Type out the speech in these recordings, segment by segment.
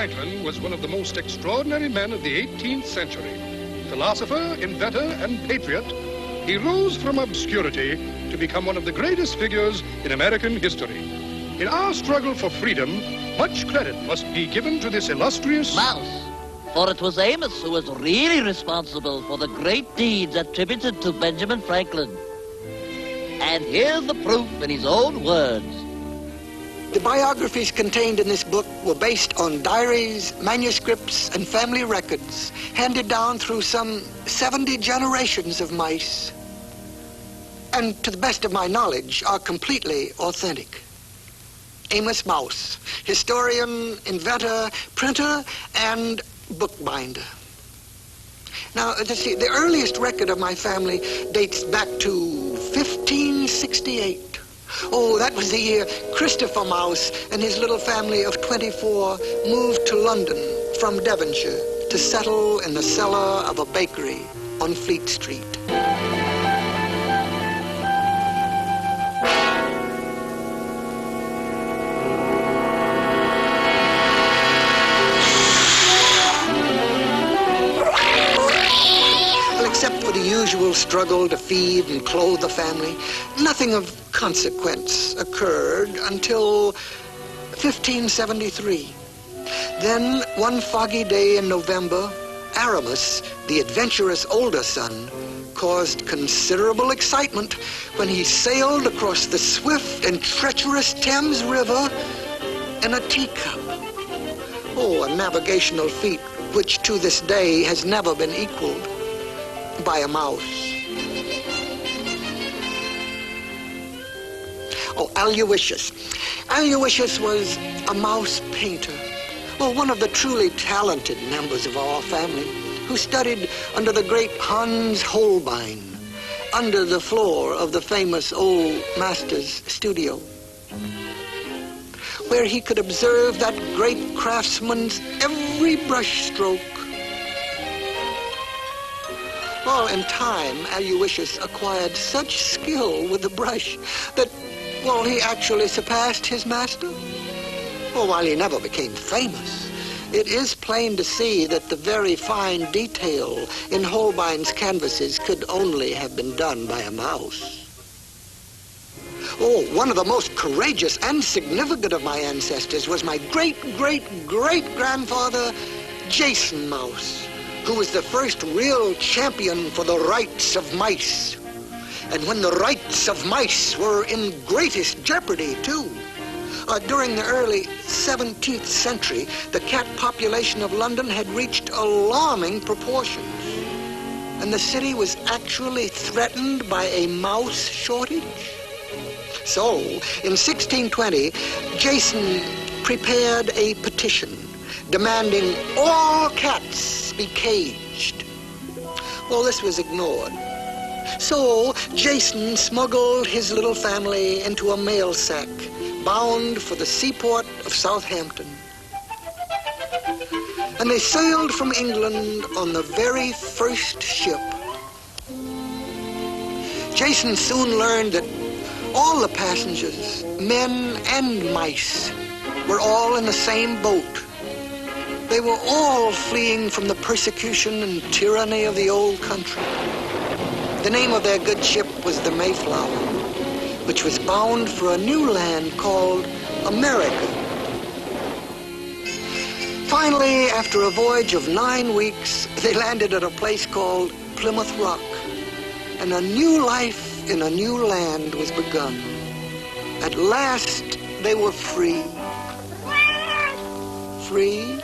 Franklin was one of the most extraordinary men of the 18th century. Philosopher, inventor, and patriot, he rose from obscurity to become one of the greatest figures in American history. In our struggle for freedom, much credit must be given to this illustrious Mouse. For it was Amos who was really responsible for the great deeds attributed to Benjamin Franklin. And here's the proof in his own words. The biographies contained in this book were based on diaries, manuscripts, and family records handed down through some 70 generations of mice, and to the best of my knowledge are completely authentic. Amos Mouse, historian, inventor, printer, and bookbinder. Now, see, the earliest record of my family dates back to 1568. Oh, that was the year Christopher Mouse and his little family of 24 moved to London from Devonshire to settle in the cellar of a bakery on Fleet Street. Except for the usual struggle to feed and clothe the family, nothing of consequence occurred until 1573. Then, one foggy day in November, Amos, the adventurous older son, caused considerable excitement when he sailed across the swift and treacherous Thames River in a teacup. Oh, a navigational feat which to this day has never been equaled by a mouse. Oh, Aloysius. Aloysius was a mouse painter. Well, one of the truly talented members of our family who studied under the great Hans Holbein under the floor of the famous old master's studio, where he could observe that great craftsman's every brush stroke. Well, in time, Aloysius acquired such skill with the brush that, well, he actually surpassed his master. Well, while he never became famous, it is plain to see that the very fine detail in Holbein's canvases could only have been done by a mouse. Oh, one of the most courageous and significant of my ancestors was my great-great-great-grandfather, Jason Mouse, who was the first real champion for the rights of mice. And when the rights of mice were in greatest jeopardy, too. During the early 17th century, the cat population of London had reached alarming proportions. And the city was actually threatened by a mouse shortage. So, in 1620, Jason prepared a petition demanding all cats be caged. Well, this was ignored. So Jason smuggled his little family into a mail sack bound for the seaport of Southampton. And they sailed from England on the very first ship. Jason soon learned that all the passengers, men and mice, were all in the same boat. They were all fleeing from the persecution and tyranny of the old country. The name of their good ship was the Mayflower, which was bound for a new land called America. Finally, after a voyage of 9 weeks, they landed at a place called Plymouth Rock, and a new life in a new land was begun. At last, they were free. Free?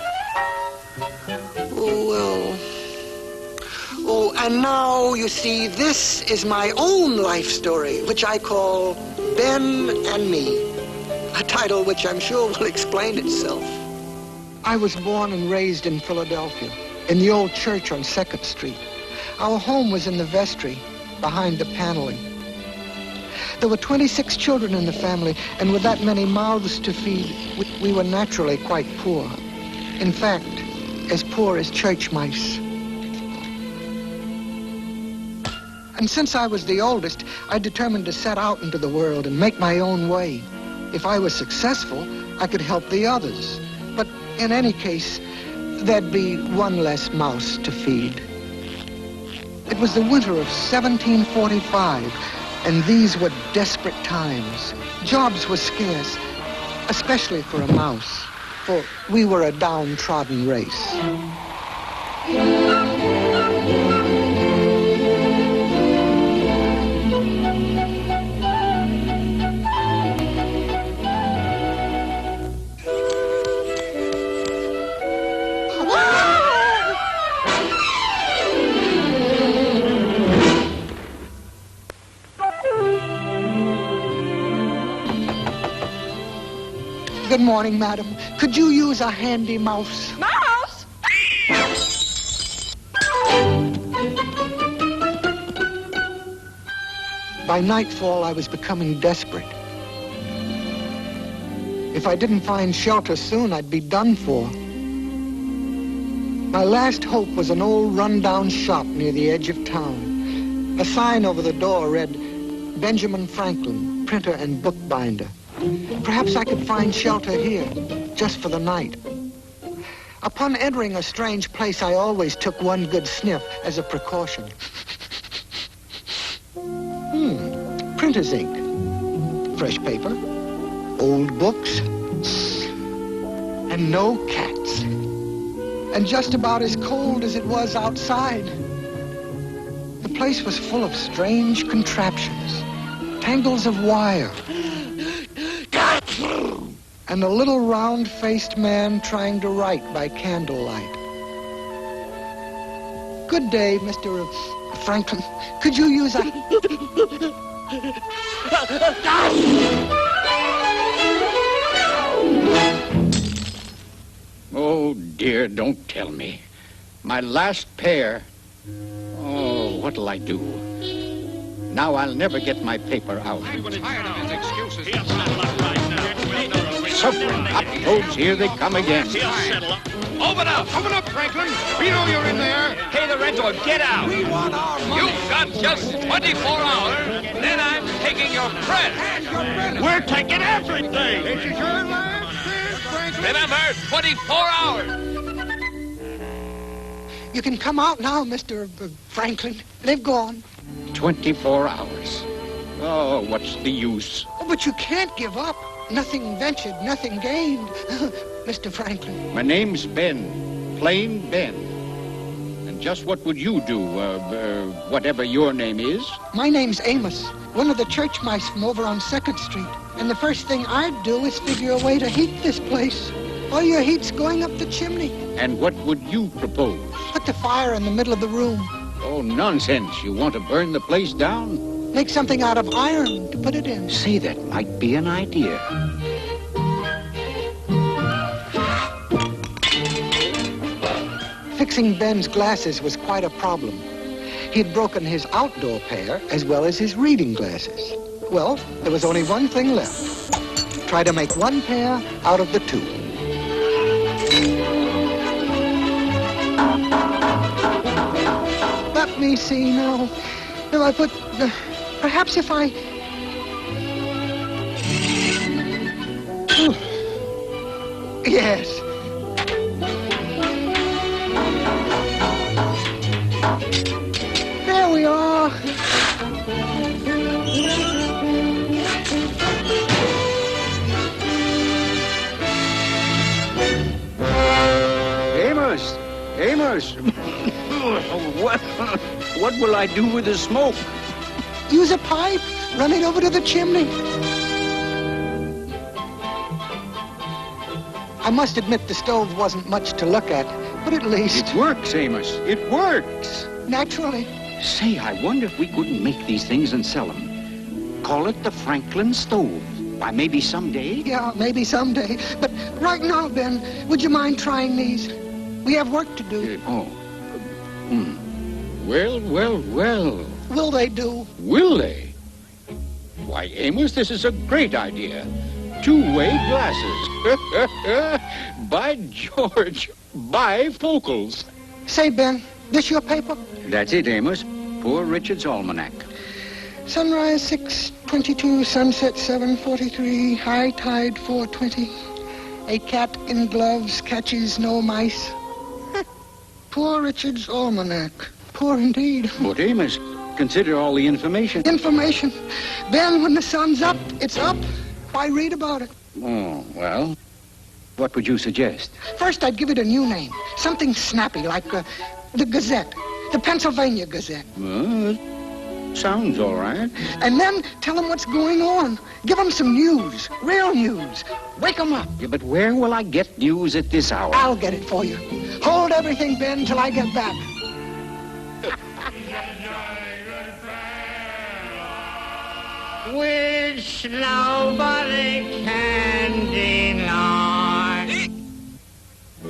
Oh, well. Oh, and now, you see, this is my own life story, which I call Ben and Me, a title which I'm sure will explain itself. I was born and raised in Philadelphia, in the old church on 2nd Street. Our home was in the vestry, behind the paneling. There were 26 children in the family, and with that many mouths to feed, we were naturally quite poor. In fact, as poor as church mice. And since I was the oldest, I determined to set out into the world and make my own way. If I was successful, I could help the others. But In any case, there'd be one less mouse to feed. It was the winter of 1745, and these were desperate times. Jobs were scarce, especially for a mouse, for we were a downtrodden race. Good morning, madam. Could you use a handy mouse? Mouse? By nightfall, I was becoming desperate. If I didn't find shelter soon, I'd be done for. My last hope was an old run-down shop near the edge of town. A sign over the door read, Benjamin Franklin, printer and bookbinder. Perhaps I could find shelter here, just for the night. Upon entering a strange place, I always took one good sniff as a precaution. Printer's ink, fresh paper, old books, and no cats. And just about as cold as it was outside. The place was full of strange contraptions, tangles of wire, and a little round-faced man trying to write by candlelight. Good day, Mr. Franklin. Could you use a... Oh, dear, don't tell me. My last pair. Oh, what'll I do? Now I'll never get my paper out. I'm tired of his excuses. Suffering uploads, here they come again. Open up, Franklin. We know you're in there. Pay the rent or get out. We want our money. You've got just 24 hours, then I'm taking your credit. We're taking everything. This is your last chance, Franklin. Remember, 24 hours. You can come out now, Mr. Franklin. They've gone. 24 hours. Oh, what's the use? Oh, but you can't give up. Nothing ventured, nothing gained, Mr. Franklin. My name's Ben, plain Ben. And just what would you do, whatever your name is? My name's Amos, one of the church mice from over on 2nd Street. And the first thing I'd do is figure a way to heat this place. All your heat's going up the chimney. And what would you propose? Put the fire in the middle of the room. Oh, nonsense. You want to burn the place down? Make something out of iron to put it in. Say, that might be an idea. Fixing Ben's glasses was quite a problem. He'd broken his outdoor pair as well as his reading glasses. Well, there was only one thing left. Try to make one pair out of the two. Let me see now. Now I put... perhaps if I... Yes. There we are. Amos! What will I do with the smoke? Use a pipe. Run it over to the chimney. I must admit the stove wasn't much to look at, but at least... It works, Amos. It works. Naturally. Say, I wonder if we couldn't make these things and sell them. Call it the Franklin stove. Why, maybe someday. Yeah, maybe someday. But right now, Ben, would you mind trying these? We have work to do. Well. Will they do? Will they? Why, Amos, this is a great idea. Two-way glasses. By George, bifocals. Say, Ben, this your paper? That's it, Amos. Poor Richard's Almanac. Sunrise 6:22, sunset 7:43, high tide 4:20. A cat in gloves catches no mice. Poor Richard's almanac. Poor indeed. But Amos, consider all the information. Information. Ben, when the sun's up, it's up. Why read about it? Oh, well, what would you suggest? First, I'd give it a new name. Something snappy, like the Gazette. The Pennsylvania Gazette. Well, sounds all right. And then tell them what's going on. Give them some news. Real news. Wake them up. Yeah, but where will I get news at this hour? I'll get it for you. Hold everything, Ben, till I get back. Which nobody can deny.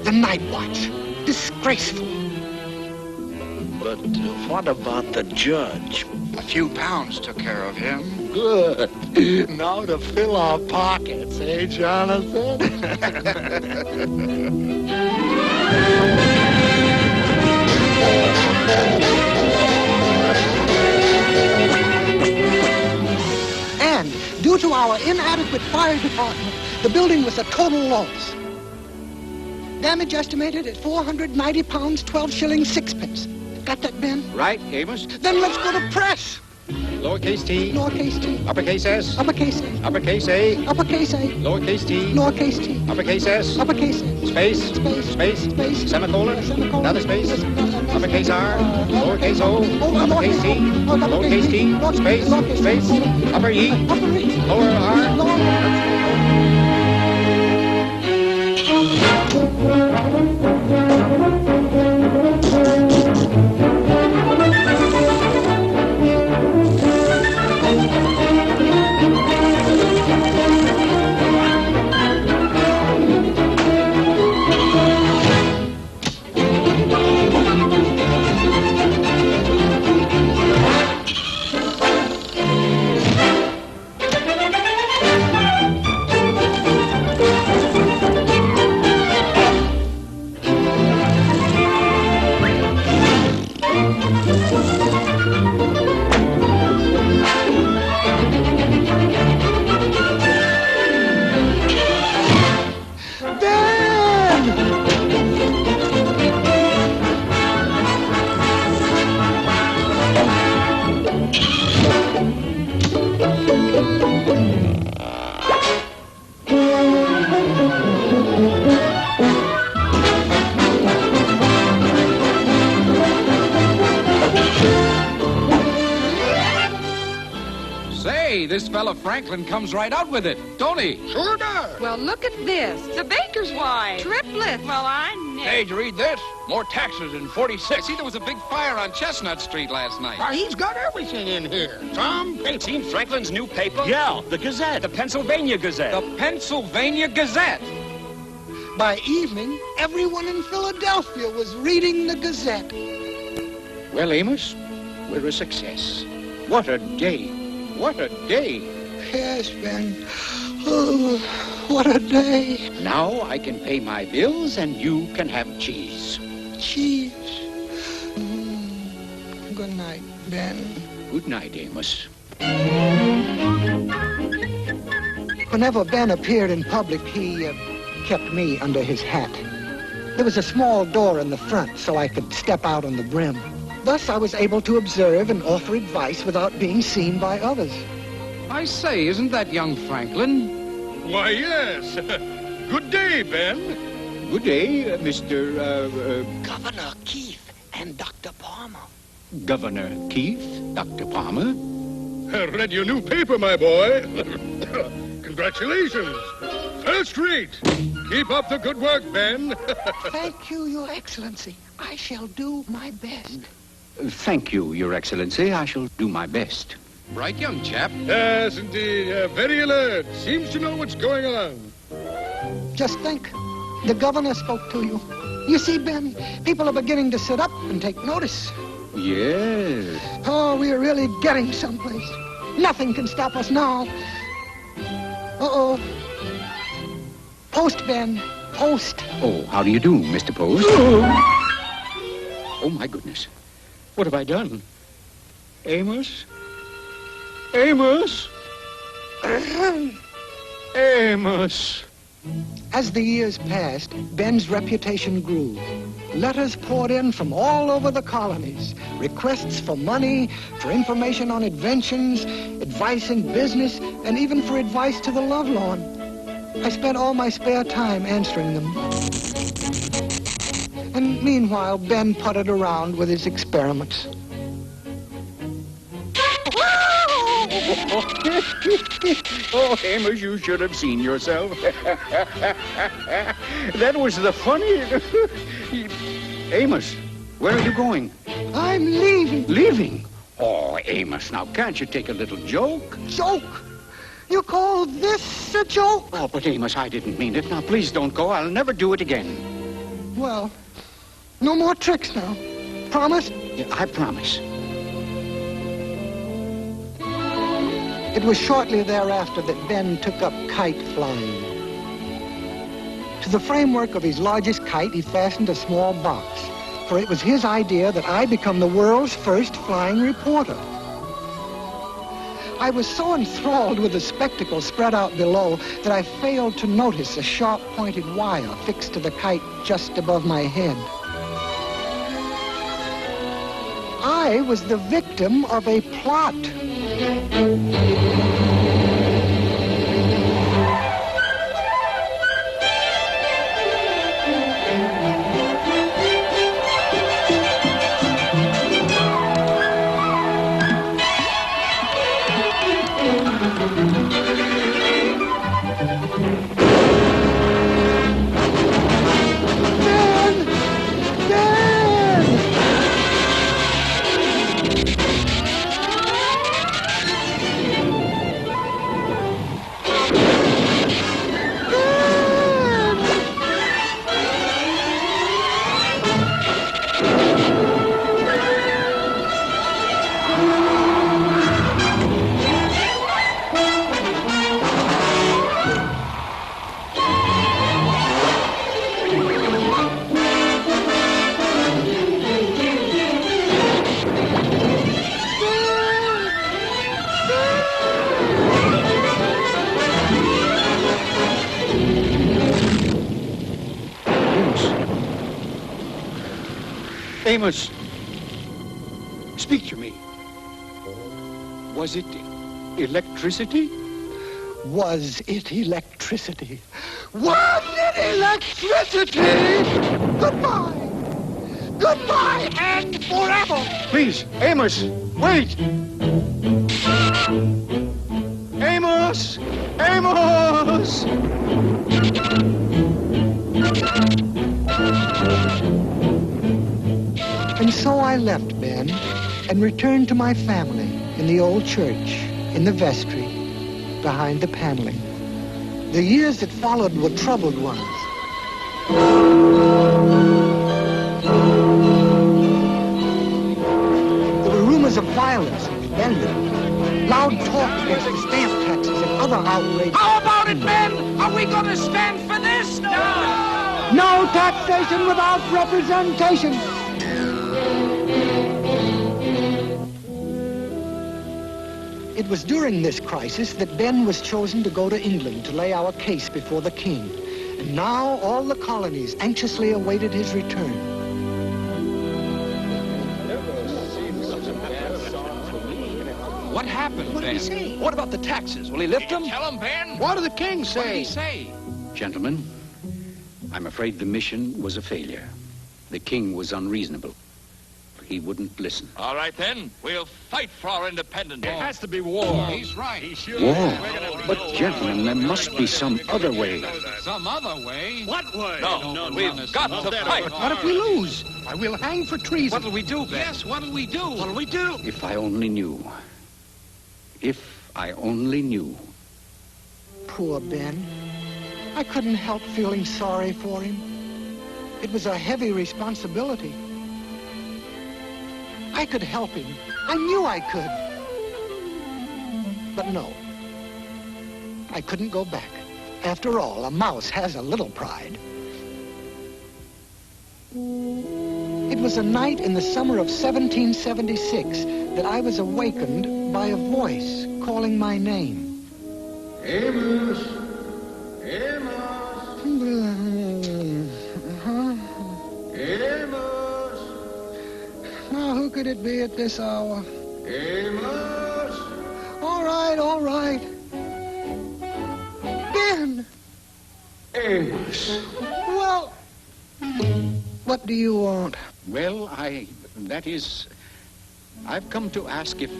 The night watch. Disgraceful. But what about the judge? A few pounds took care of him. Good. Now to fill our pockets, eh, Jonathan? And due to our inadequate fire department, the building was a total loss. Damage estimated at 490 pounds, 12 shillings, 6 pence. Got that, Ben? Right, Amos? Then let's go to press. Lowercase t, Lowercase t, uppercase s, uppercase A, uppercase a, uppercase A, lowercase t, lowercase t, uppercase s, uppercase A, space, space, space, space, semicolon, semicolon, another space, another uppercase r, space, lowercase o, uppercase t, lowercase t, space, space, upper e, upper E, lower r. lower Say, this fella Franklin comes right out with it, don't he? Sure does. Well, look at this. The baker's wife. Triplet. Well, I never. Hey, did you read this? More taxes in 46. See, there was a big fire on Chestnut Street last night. Why, he's got everything in here. Tom? Ain't seen Franklin's new paper? Yeah, the Gazette. The Pennsylvania Gazette. The Pennsylvania Gazette. By evening, everyone in Philadelphia was reading the Gazette. Well, Amos, we're a success. What a day. What a day. Yes, Ben. Oh, what a day. Now I can pay my bills and you can have cheese. Cheese. Good night, Ben. Good night, Amos. Whenever Ben appeared in public, he kept me under his hat. There was a small door in the front so I could step out on the brim. Thus, I was able to observe and offer advice without being seen by others. I say, isn't that young Franklin? Why, yes. Good day, Ben. Good day, Mr. Governor Keith and Dr. Palmer. Governor Keith, Dr. Palmer. I read your new paper, my boy. Congratulations. First rate. Keep up the good work, Ben. Thank you, Your Excellency. I shall do my best. Thank you, Your Excellency. I shall do my best. Bright young chap. Yes, indeed. Very alert. Seems to know what's going on. Just think, the governor spoke to you. You see, Ben, people are beginning to sit up and take notice. Yes. Oh, we're really getting someplace. Nothing can stop us now. Uh-oh. Post, Ben. Post. Oh, how do you do, Mr. Post? Oh, my goodness. What have I done? Amos? Amos? Amos? As the years passed, Ben's reputation grew. Letters poured in from all over the colonies. Requests for money, for information on inventions, advice in business, and even for advice to the lovelorn. I spent all my spare time answering them. And meanwhile, Ben puttered around with his experiments. Oh, Amos, you should have seen yourself. That was the funniest. Amos, where are you going? I'm leaving. Leaving? Oh, Amos, now can't you take a little joke? Joke? You call this a joke? Oh, but Amos, I didn't mean it. Now, please don't go. I'll never do it again. Well, no more tricks now. Promise? Yeah, I promise. It was shortly thereafter that Ben took up kite flying. To the framework of his largest kite, he fastened a small box, for it was his idea that I become the world's first flying reporter. I was so enthralled with the spectacle spread out below that I failed to notice a sharp pointed wire fixed to the kite just above my head. I was the victim of a plot. Amos, speak to me. Was it electricity? Was it electricity? Was it electricity? Goodbye! Goodbye and forever! Please, Amos, wait! Amos! Amos! And so I left Ben and returned to my family in the old church, in the vestry, behind the paneling. The years that followed were troubled ones. There were rumors of violence and vending, loud talk against the stamp taxes and other outrages. How about it, men? Are we going to stand for this? No! No taxation without representation. It was during this crisis that Ben was chosen to go to England to lay our case before the king. And now all the colonies anxiously awaited his return. What happened, Ben? he say? What about the taxes? Will he lift them? Tell him, Ben. What did the king say? What did he say? Gentlemen, I'm afraid the mission was a failure. The king was unreasonable. He wouldn't listen. All right, then. We'll fight for our independence. It has to be war. He's right. He should. War? But, gentlemen, there must be some other way. Some other way? What way? No, we've got to fight. What if we lose? Why, we'll hang for treason. What'll we do, Ben? Yes, what'll we do? What'll we do? If I only knew. If I only knew. Poor Ben. I couldn't help feeling sorry for him. It was a heavy responsibility. I could help him. I knew I could. But no. I couldn't go back. After all, a mouse has a little pride. It was a night in the summer of 1776 that I was awakened by a voice calling my name. Amos! Amos! Who could it be at this hour? Amos! All right. Ben! Amos! Well, what do you want? Well, I've come to ask if...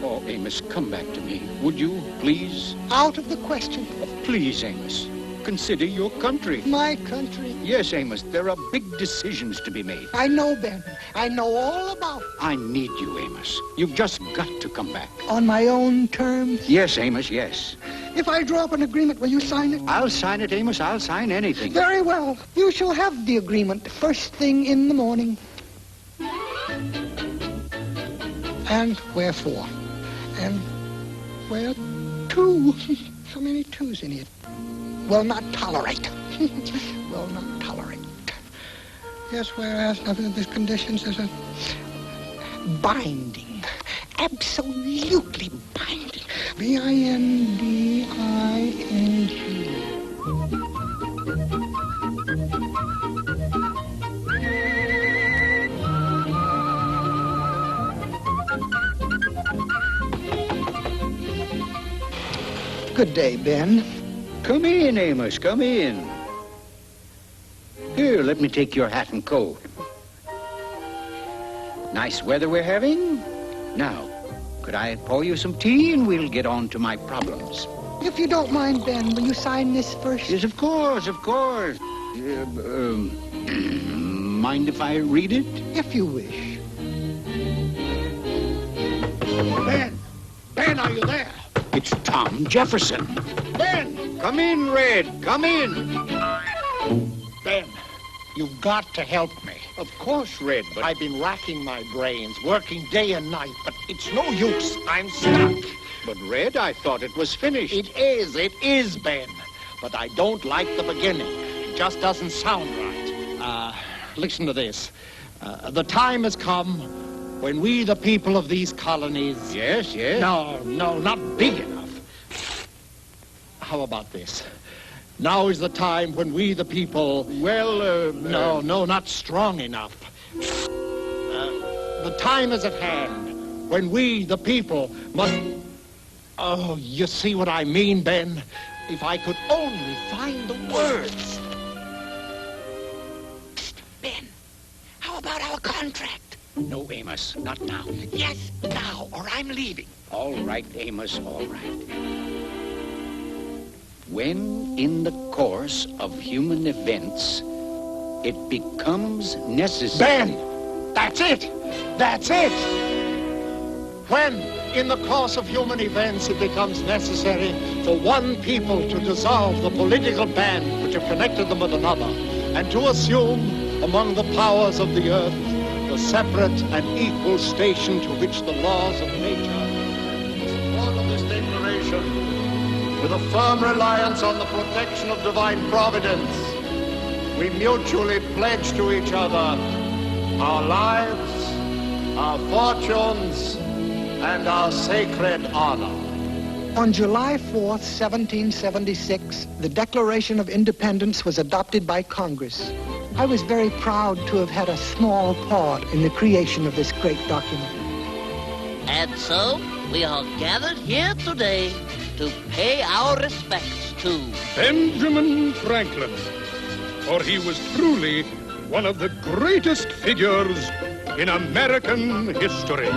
Oh, Amos, come back to me. Would you, please? Out of the question. Please, Amos. Consider your country. My country? Yes, Amos. There are big decisions to be made. I know, Ben. I know all about it. I need you, Amos. You've just got to come back. On my own terms? Yes, Amos, yes. If I draw up an agreement, will you sign it? I'll sign it, Amos. I'll sign anything. Very well. You shall have the agreement first thing in the morning. And wherefore? And where to? So many twos in it. Will not tolerate. Will not tolerate. Yes, whereas nothing of these conditions is a binding. Absolutely binding. B-I-N-D-I-N-G. Good day, Ben. Come in, Amos. Come in. Here, let me take your hat and coat. Nice weather we're having. Now, could I pour you some tea and we'll get on to my problems? If you don't mind, Ben, will you sign this first? Yes, of course, of course. Mind if I read it? If you wish. Ben, are you there? It's Tom Jefferson. Ben! Come in, Red. Come in. Ben, you've got to help me. Of course, Red, but... I've been racking my brains, working day and night, but it's no use. I'm stuck. But, Red, I thought it was finished. It is, Ben. But I don't like the beginning. It just doesn't sound right. Listen to this. The time has come when we, the people of these colonies... Yes. No, not big enough. How about this? Now is the time when we, the people... No, not strong enough. The time is at hand when we, the people, must... Oh, you see what I mean, Ben? If I could only find the words. Ben, how about our contract? No, Amos, not now. Yes, now, or I'm leaving. All right, Amos, all right. When, in the course of human events, it becomes necessary... Ben! That's it! When, in the course of human events, it becomes necessary for one people to dissolve the political band which have connected them with another, and to assume, among the powers of the earth, the separate and equal station to which the laws of nature... In support of this declaration, with a firm reliance on the protection of divine providence, we mutually pledge to each other our lives, our fortunes, and our sacred honor. On July 4th, 1776, the Declaration of Independence was adopted by Congress. I was very proud to have had a small part in the creation of this great document. And so, we are gathered here today to pay our respects to Benjamin Franklin, for he was truly one of the greatest figures in American history.